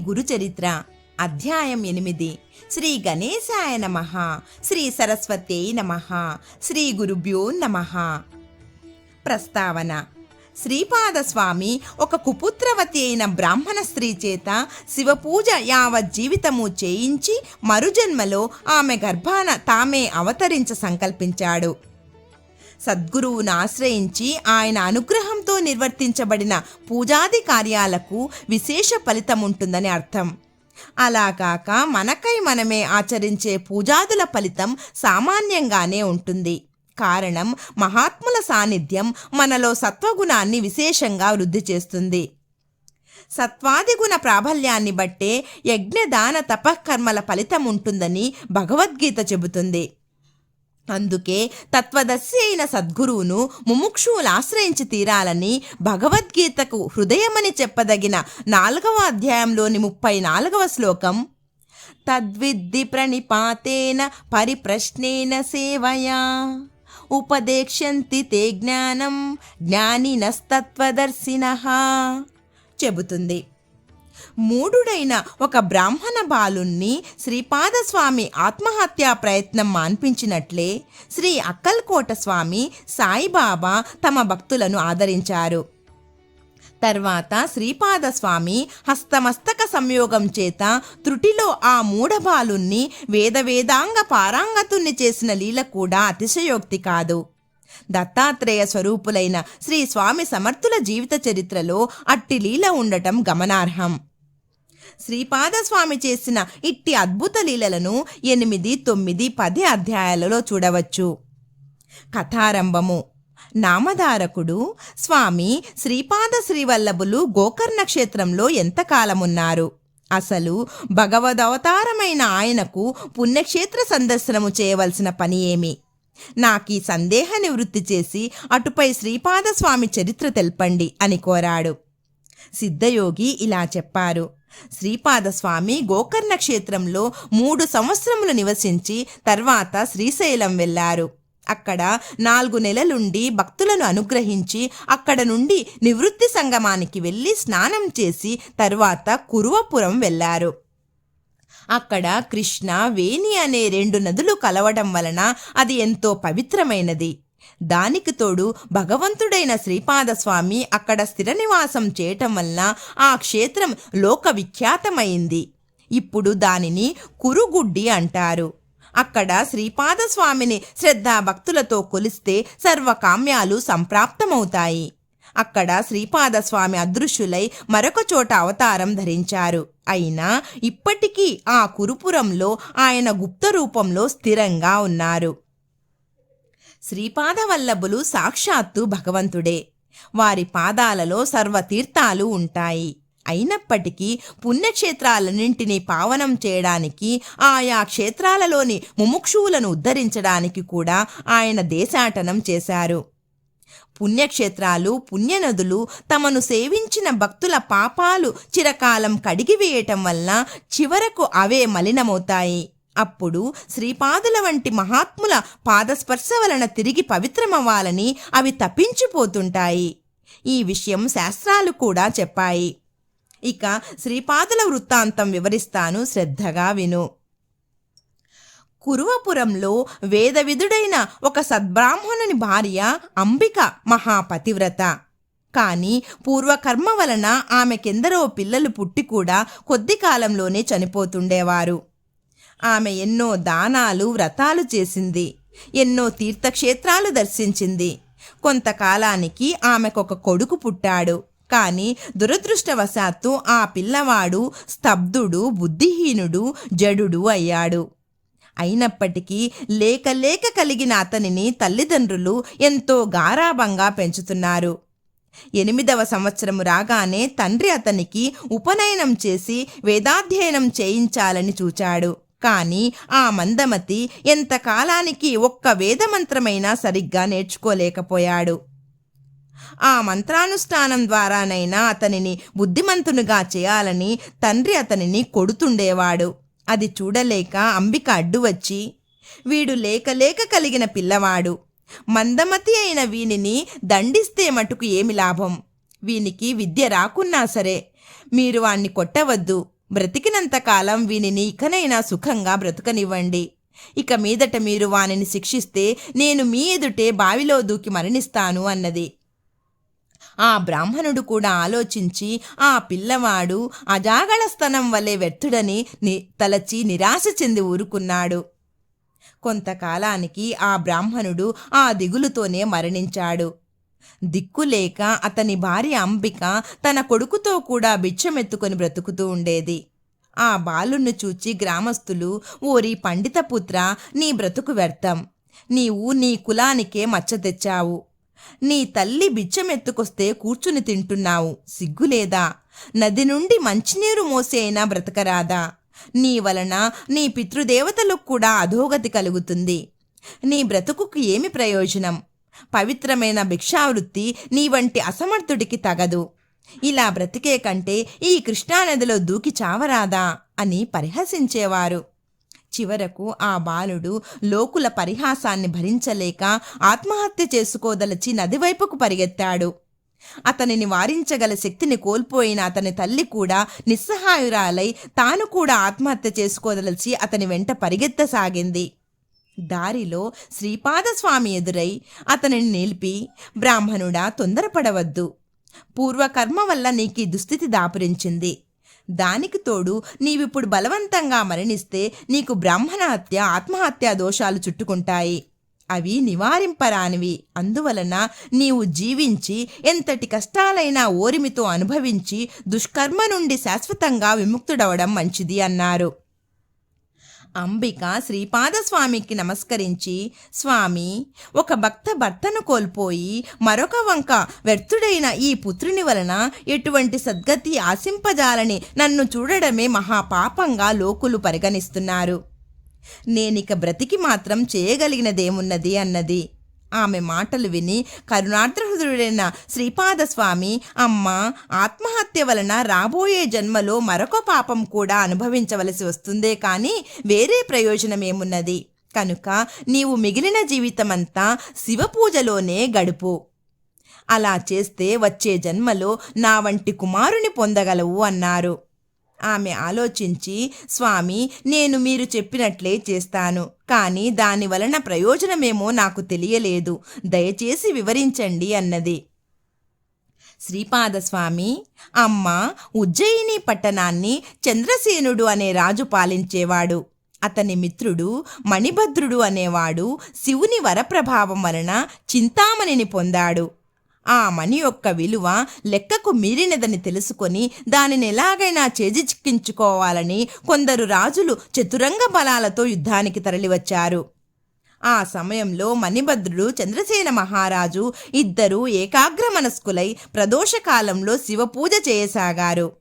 గురుచరిత్ర అధ్యాయం 8 శ్రీ గణేశాయ నమః శ్రీ సరస్వత్యై నమః శ్రీ గురుభ్యో నమః. ప్రస్తావన. శ్రీపాదస్వామి ఒక కుపుత్రవతి అయిన బ్రాహ్మణ స్త్రీ చేత శివపూజ యావజ్జీవితము చేయించి మరుజన్మలో ఆమె గర్భాన తామే అవతరించ సంకల్పించాడు. సద్గురువును ఆశ్రయించి ఆయన అనుగ్రహంతో నిర్వర్తించబడిన పూజాది కార్యాలకు విశేష ఫలితముంటుందని అర్థం. అలా కాక మనకై మనమే ఆచరించే పూజాదుల ఫలితం సామాన్యంగానే ఉంటుంది. కారణం, మహాత్ముల సాన్నిధ్యం మనలో సత్వగుణాన్ని విశేషంగా వృద్ధి చేస్తుంది. సత్వాదిగుణ ప్రాబల్యాన్ని బట్టే యజ్ఞదాన తపఃకర్మల ఫలితం ఉంటుందని భగవద్గీత చెబుతుంది. అందుకే తత్వదర్శి అయిన సద్గురువును ముముక్షువులు ఆశ్రయించి తీరాలని భగవద్గీతకు హృదయమని చెప్పదగిన 4వ అధ్యాయంలోని 34వ శ్లోకం, తద్విద్ధి ప్రణిపాతేన పరిప్రశ్నేన సేవయా ఉపదేక్ష్యంతి తే జ్ఞానం జ్ఞానినస్తత్వదర్శినః చెబుతుంది. మూఢుడైన ఒక బ్రాహ్మణ బాలుణ్ణి శ్రీపాదస్వామి ఆత్మహత్యా ప్రయత్నం మాన్పించినట్లే శ్రీ అక్కల్కోట స్వామి సాయిబాబా తమ భక్తులను ఆదరించారు. తర్వాత శ్రీపాదస్వామి హస్తమస్తక సంయోగం చేత త్రుటిలో ఆ మూఢబాలుణ్ణి వేదాంగ పారాంగతుణ్ణి చేసిన లీల కూడా అతిశయోక్తి కాదు. దత్తాత్రేయ స్వరూపులైన శ్రీ స్వామి సమర్థుల జీవిత చరిత్రలో అట్టి లీల ఉండటం గమనార్హం. శ్రీపాదస్వామి చేసిన ఇట్టి అద్భుత లీలలను 8, 9, 10 అధ్యాయాలలో చూడవచ్చు. కథారంభము. నామధారకుడు స్వామి శ్రీపాద శ్రీవల్లభులు గోకర్ణ క్షేత్రంలో ఎంతకాలమున్నారు? అసలు భగవదవతారమైన ఆయనకు పుణ్యక్షేత్ర సందర్శనము చేయవలసిన పని ఏమి? నాకీ సందేహ నివృత్తి చేసి అటుపై శ్రీపాదస్వామి చరిత్ర తెల్పండి అని కోరాడు. సిద్ధయోగి ఇలా చెప్పారు. శ్రీపాదస్వామి గోకర్ణ క్షేత్రంలో 3 సంవత్సరములు నివసించి తర్వాత శ్రీశైలం వెళ్లారు. అక్కడ 4 నెలలుండి భక్తులను అనుగ్రహించి అక్కడ నుండి నివృత్తి సంగమానికి వెళ్లి స్నానం చేసి తర్వాత కురువపురం వెళ్లారు. అక్కడ కృష్ణ, వేణి అనే 2 నదులు కలవడం వలన అది ఎంతో పవిత్రమైనది. దానికి తోడు భగవంతుడైన శ్రీపాదస్వామి అక్కడ స్థిర నివాసం చేయటం వలన ఆ క్షేత్రం లోకవిఖ్యాతమైంది. ఇప్పుడు దానిని కురుగుడ్డి అంటారు. అక్కడ శ్రీపాదస్వామిని శ్రద్ధాభక్తులతో కొలిస్తే సర్వకామ్యాలు సంప్రాప్తమవుతాయి. అక్కడ శ్రీపాదస్వామి అదృశ్యులై మరొక చోట అవతారం ధరించారు. అయినా ఇప్పటికీ ఆ కురుపురంలో ఆయన గుప్త రూపంలో స్థిరంగా ఉన్నారు. శ్రీపాదవల్లభులు సాక్షాత్తు భగవంతుడే. వారి పాదాలలో సర్వతీర్థాలు ఉంటాయి. అయినప్పటికీ పుణ్యక్షేత్రాలన్నింటినీ పావనం చేయడానికి, ఆయా క్షేత్రాలలోని ముముక్షువులను ఉద్ధరించడానికి కూడా ఆయన దేశాటనం చేశారు. పుణ్యక్షేత్రాలు, పుణ్యనదులు తమను సేవించిన భక్తుల పాపాలు చిరకాలం కడిగివేయటం వల్ల చివరకు అవే మలినమవుతాయి. అప్పుడు శ్రీపాదుల వంటి మహాత్ముల పాదస్పర్శ వలన తిరిగి పవిత్రమవ్వాలని అవి తప్పించిపోతుంటాయి. ఈ విషయం శాస్త్రాలు కూడా చెప్పాయి. ఇక శ్రీపాదుల వృత్తాంతం వివరిస్తాను, శ్రద్ధగా విను. కురువపురంలో వేదవిధుడైన ఒక సద్బ్రాహ్మణుని భార్య అంబిక మహాపతివ్రత. కాని పూర్వకర్మ వలన ఆమెకెందరో పిల్లలు పుట్టి కూడా కొద్ది కాలంలోనే చనిపోతుండేవారు. ఆమె ఎన్నో దానాలు, వ్రతాలు చేసింది. ఎన్నో తీర్థక్షేత్రాలు దర్శించింది. కొంతకాలానికి ఆమెకొక కొడుకు పుట్టాడు. కాని దురదృష్టవశాత్తు ఆ పిల్లవాడు స్తబ్దుడు, బుద్ధిహీనుడు, జడుడు అయ్యాడు. అయినప్పటికీ లేక కలిగిన అతనిని తల్లిదండ్రులు ఎంతో గారాబంగా పెంచుతున్నారు. 8వ సంవత్సరము రాగానే తండ్రి అతనికి ఉపనయనం చేసి వేదాధ్యయనం చేయించాలని చూచాడు. కాని ఆ మందమతి ఎంతకాలానికి ఒక్క వేదమంత్రమైనా సరిగ్గా నేర్చుకోలేకపోయాడు. ఆ మంత్రానుష్ఠానం ద్వారానైనా అతనిని బుద్ధిమంతునిగా చేయాలని తండ్రి అతనిని కొడుతుండేవాడు. అది చూడలేక అంబిక అడ్డు వచ్చి, వీడు లేక కలిగిన పిల్లవాడు, మందమతి అయిన వీనిని దండిస్తే మటుకు ఏమి లాభం? వీనికి విద్య రాకున్నా సరే మీరు వాణ్ణి కొట్టవద్దు, బ్రతికినంతకాలం వీనిని ఇకనైనా సుఖంగా బ్రతుకనివ్వండి. ఇక మీదట మీరు వానిని శిక్షిస్తే నేను మీ ఎదుటే బావిలో దూకి మరణిస్తాను అన్నది. ఆ బ్రాహ్మణుడు కూడా ఆలోచించి ఆ పిల్లవాడు అజాగళస్తనం వలె వ్యర్థుడని తలచి నిరాశ చెంది ఊరుకున్నాడు. కొంతకాలానికి ఆ బ్రాహ్మణుడు ఆ దిగులుతోనే మరణించాడు. దిక్కులేక అతని భార్య అంబిక తన కొడుకుతో కూడా బిచ్చమెత్తుకొని బ్రతుకుతూ ఉండేది. ఆ బాలుణ్ణి చూచి గ్రామస్తులు, ఓరి పండితపుత్ర, నీ బ్రతుకు వ్యర్థం. నీవు నీ కులానికే మచ్చ తెచ్చావు. నీ తల్లి బిచ్చమెత్తుకొస్తే కూర్చుని తింటున్నావు, సిగ్గులేదా? నది నుండి మంచినీరు మోసి అయినా బ్రతకరాదా? నీ వలన నీ పితృదేవతలకు కూడా అధోగతి కలుగుతుంది. నీ బ్రతుకుకు ఏమి ప్రయోజనం? పవిత్రమైన భిక్షావృత్తి నీ వంటి అసమర్థుడికి తగదు. ఇలా బ్రతికే కంటే ఈ కృష్ణానదిలో దూకి చావరాదా అని పరిహసించేవారు. చివరకు ఆ బాలుడు లోకుల పరిహాసాన్ని భరించలేక ఆత్మహత్య చేసుకోదలచి నదివైపుకు పరిగెత్తాడు. అతనిని వారించగల శక్తిని కోల్పోయిన అతని తల్లి కూడా నిస్సహాయురాలై తాను కూడా ఆత్మహత్య చేసుకోదలచి అతని వెంట పరిగెత్తసాగింది. దారిలో శ్రీపాదస్వామి ఎదురై అతనిని నిలిపి, బ్రాహ్మణుడా, తొందరపడవద్దు. పూర్వకర్మ వల్ల నీకీ దుస్థితి దాపురించింది. దానికి తోడు నీవిప్పుడు బలవంతంగా మరణిస్తే నీకు బ్రాహ్మణ హత్య, ఆత్మహత్యా దోషాలు చుట్టుకుంటాయి. అవి నివారింపరానివి. అందువలన నీవు జీవించి ఎంతటి కష్టాలైనా ఓరిమితో అనుభవించి దుష్కర్మ నుండి శాశ్వతంగా విముక్తుడవడం మంచిది అన్నారు. అంబిక శ్రీపాదస్వామికి నమస్కరించి, స్వామి, ఒక భర్తను కోల్పోయి మరొక వంక వ్యర్థుడైన ఈ పుత్రుని వలన ఎటువంటి సద్గతి ఆశింపజాలని నన్ను చూడడమే మహాపాపంగా లోకులు పరిగణిస్తున్నారు. నేనిక బ్రతికి మాత్రం చేయగలిగినదేమున్నది అన్నది. ఆమె మాటలు విని కరుణార్ద్రహృదయుడైన శ్రీపాదస్వామి, అమ్మా, ఆత్మహత్య వలన రాబోయే జన్మలో మరొక పాపం కూడా అనుభవించవలసి వస్తుందే కానీ వేరే ప్రయోజనమేమున్నది? కనుక నీవు మిగిలిన జీవితమంతా శివపూజలోనే గడుపు. అలా చేస్తే వచ్చే జన్మలో నా వంటి కుమారుని పొందగలవు అన్నారు. ఆమె ఆలోచించి, స్వామి, నేను మీరు చెప్పినట్లే చేస్తాను. కానీ దాని వలన ప్రయోజనమేమో నాకు తెలియలేదు. దయచేసి వివరించండి అన్నది. శ్రీపాదస్వామి, అమ్మ, ఉజ్జయిని పట్టణాన్ని చంద్రసేనుడు అనే రాజు పాలించేవాడు. అతని మిత్రుడు మణిభద్రుడు అనేవాడు శివుని వరప్రభావం వలన చింతామణిని పొందాడు. ఆ మణి యొక్క విలువ లెక్కకు మీరినదని తెలుసుకొని దానిని ఎలాగైనా చేజిక్కించుకోవాలని కొందరు రాజులు చతురంగ బలాలతో యుద్ధానికి తరలివచ్చారు. ఆ సమయంలో మణిభద్రుడు, చంద్రసేన మహారాజు ఇద్దరూ ఏకాగ్ర మనస్కులై ప్రదోషకాలంలో శివపూజ చేయసాగారు.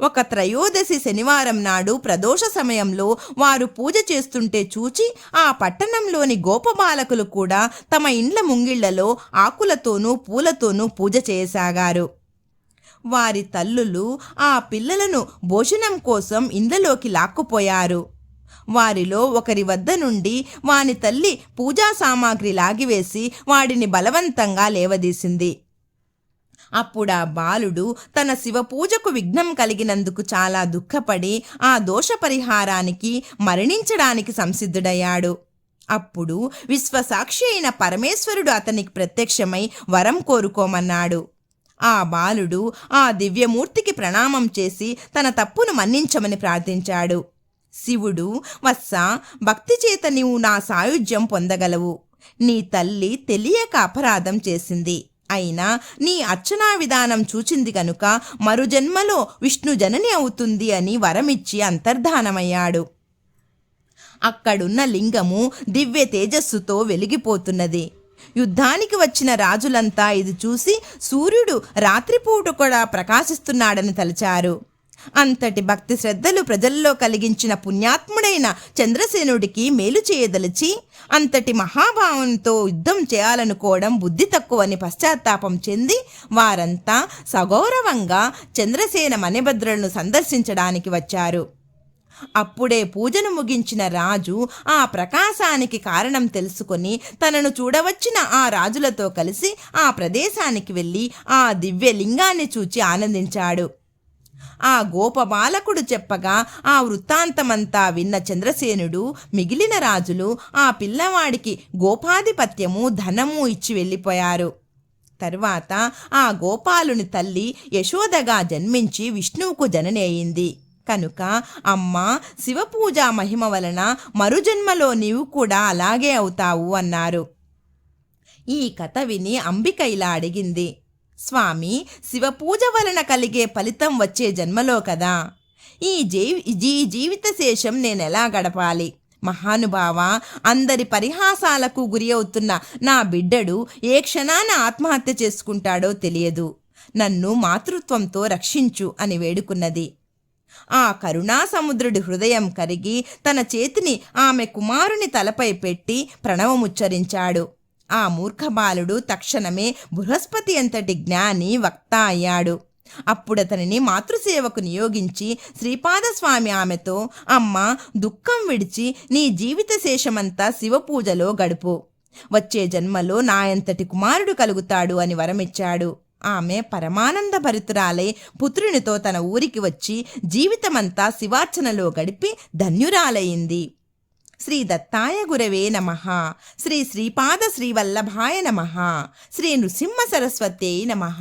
ఒక త్రయోదశి శనివారం నాడు ప్రదోష సమయంలో వారు పూజ చేస్తుంటే చూచి ఆ పట్టణంలోని గోపబాలకులు కూడా తమ ఇండ్ల ముంగిళ్లలో ఆకులతోనూ పూలతోనూ పూజ చేయసాగారు. వారి తల్లులు ఆ పిల్లలను భోజనం కోసం ఇండ్లలోకి లాక్కుపోయారు. వారిలో ఒకరి వద్ద నుండి వాని తల్లి పూజా సామాగ్రి లాగివేసి వాడిని బలవంతంగా లేవదీసింది. అప్పుడా బాలుడు తన శివపూజకు విఘ్నం కలిగినందుకు చాలా దుఃఖపడి ఆ దోష పరిహారానికి మరణించడానికి సంసిద్ధుడయ్యాడు. అప్పుడు విశ్వసాక్షి అయిన పరమేశ్వరుడు అతనికి ప్రత్యక్షమై వరం కోరుకోమన్నాడు. ఆ బాలుడు ఆ దివ్యమూర్తికి ప్రణామం చేసి తన తప్పును మన్నించమని ప్రార్థించాడు. శివుడు, వత్స, భక్తి చేత నీవు నా సాయుధ్యం పొందగలవు. నీ తల్లి తెలియక అపరాధం చేసింది. అయినా నీ అర్చనా విధానం చూచింది కనుక మరుజన్మలో విష్ణు జనని అవుతుంది అని వరమిచ్చి అంతర్ధానమయ్యాడు. అక్కడున్న లింగము దివ్య తేజస్సుతో వెలిగిపోతున్నది. యుద్ధానికి వచ్చిన రాజులంతా ఇది చూసి సూర్యుడు రాత్రిపూట కూడా ప్రకాశిస్తున్నాడని తలచారు. అంతటి భక్తి శ్రద్ధలు ప్రజల్లో కలిగించిన పుణ్యాత్ముడైన చంద్రసేనుడికి మేలు చేయదలిచి అంతటి మహాభావంతో యుద్ధం చేయాలనుకోవడం బుద్ధి తక్కువని పశ్చాత్తాపం చెంది వారంతా సగౌరవంగా చంద్రసేన మణిభద్రులను సందర్శించడానికి వచ్చారు. అప్పుడే పూజను ముగించిన రాజు ఆ ప్రకాశానికి కారణం తెలుసుకొని తనను చూడవచ్చిన ఆ రాజులతో కలిసి ఆ ప్రదేశానికి వెళ్ళి ఆ దివ్యలింగాన్ని చూచి ఆనందించాడు. ఆ గోపబాలకుడు చెప్పగా ఆ వృత్తాంతమంతా విన్న చంద్రసేనుడు మిగిలిన రాజులు ఆ పిల్లవాడికి గోపాధిపత్యము ధనము ఇచ్చి వెళ్ళిపోయారు. తరువాత ఆ గోపాలుని తల్లి యశోదగా జన్మించి విష్ణువుకు జనని అయింది. కనుక అమ్మా, శివపూజా మహిమ వలన మరుజన్మలో నీవు కూడా అలాగే అవుతావు అన్నారు. ఈ కథ విని అంబిక ఇలా అడిగింది: స్వామి, శివపూజ వలన కలిగే ఫలితం వచ్చే జన్మలో కదా, ఈ జీవిత శేషం నేనెలా గడపాలి? మహానుభావ, అందరి పరిహాసాలకు గురి అవుతున్న నా బిడ్డడు ఏ క్షణాన ఆత్మహత్య చేసుకుంటాడో తెలియదు. నన్ను మాతృత్వంతో రక్షించు అని వేడుకున్నది. ఆ కరుణా సముద్రుడి హృదయం కరిగి తన చేతిని ఆమె కుమారుని తలపై పెట్టి ప్రణవముచ్చరించాడు. ఆ మూర్ఖబాలుడు తక్షణమే బృహస్పతి అంతటి జ్ఞాని, వక్త అయ్యాడు. అప్పుడతనిని మాతృసేవకు నియోగించి శ్రీపాదస్వామి ఆమెతో, అమ్మా, దుఃఖం విడిచి నీ జీవిత శేషమంతా శివపూజలో గడుపు. వచ్చే జన్మలో నాయంతటి కుమారుడు కలుగుతాడు అని వరమిచ్చాడు. ఆమె పరమానంద భరితురాలై పుత్రునితో తన ఊరికి వచ్చి జీవితమంతా శివార్చనలో గడిపి ధన్యురాలయింది. శ్రీ దత్తాయ గురవే నమః. శ్రీ శ్రీపాద శ్రీవల్లభాయ నమః. శ్రీ నృసింహ సరస్వత్యై నమః.